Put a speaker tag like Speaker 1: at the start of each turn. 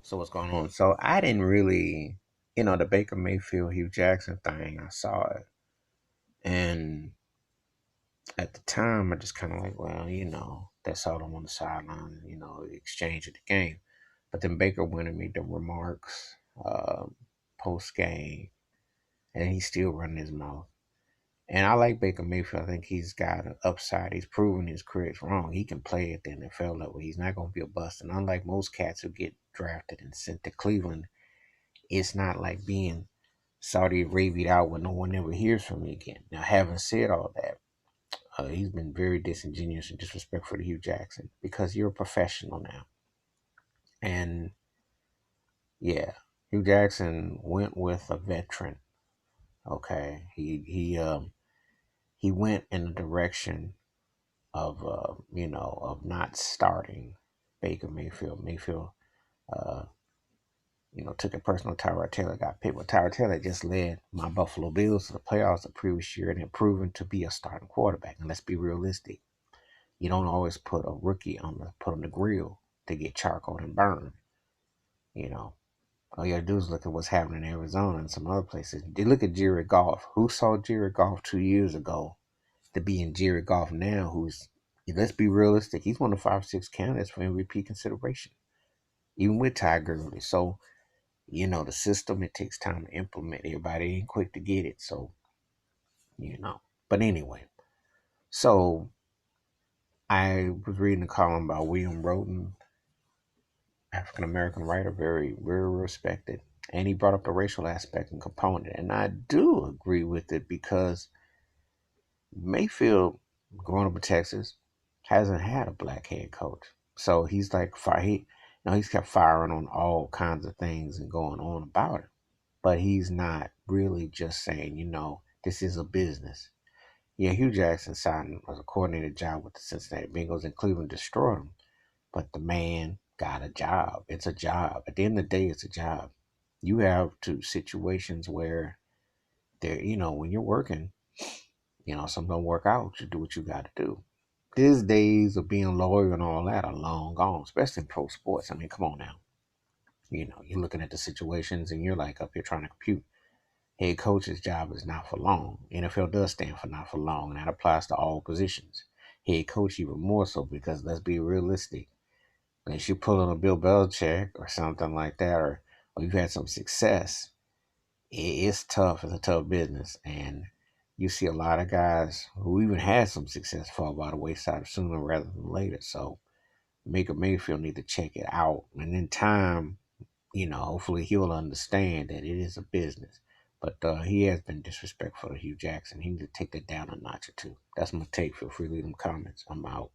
Speaker 1: So what's going on? So I didn't really, the Baker Mayfield Hugh Jackson thing. I saw it, and at the time, I just kind of like, well, that's all I'm on the sideline. The exchange of the game. But then Baker went and made the remarks post game, and he's still running his mouth. And I like Baker Mayfield. I think he's got an upside. He's proven his critics wrong. He can play at the NFL level. He's not going to be a bust. And unlike most cats who get drafted and sent to Cleveland, it's not like being Saudi Arabia out when no one ever hears from me again. Now, having said all that, he's been very disingenuous and disrespectful to Hugh Jackson because you're a professional now. And yeah, Hugh Jackson went with a veteran. Okay, he went in the direction of of not starting Baker Mayfield. Mayfield uh, took it personal. Tyrod Taylor got picked. But Tyrod Taylor just led my Buffalo Bills to the playoffs the previous year and had proven to be a starting quarterback. And let's be realistic. You don't always put a rookie put on the grill to get charcoal and burned. You know, all you gotta do is look at what's happening in Arizona and some other places. You look at Jared Goff. Who saw Jared Goff 2 years ago to be in Jared Goff now? Let's be realistic. He's one of 5 or 6 candidates for MVP consideration, even with Ty Gurley. So the system, it takes time to implement. Everybody ain't quick to get it. So, But anyway, so I was reading a column by William Roden, African American writer, very, very respected. And he brought up the racial aspect and component. And I do agree with it because Mayfield, growing up in Texas, hasn't had a black head coach. So he's like, he's kept firing on all kinds of things and going on about it. But he's not really just saying, this is a business. Yeah, Hugh Jackson signed was a coordinator job with the Cincinnati Bengals and Cleveland destroyed him. But the man got a job. It's a job. At the end of the day, it's a job. You have two situations where when you're working, some don't work out. You do what you got to do. These days of being loyal and all that are long gone, especially in pro sports. I mean, come on now. You're looking at the situations and you're like up here trying to compute. Head coach's job is not for long. NFL does stand for not for long, and that applies to all positions. Head coach even more so because let's be realistic. Unless you pull on a Bill Belichick or something like that, or you've had some success, it's tough. It's a tough business, and you see a lot of guys who even had some success fall by the wayside sooner rather than later. So Baker Mayfield need to check it out, and in time, hopefully he'll understand that it is a business. But he has been disrespectful to Hugh Jackson. He need to take that down a notch or two. That's my take. Feel free to leave them comments. I'm out.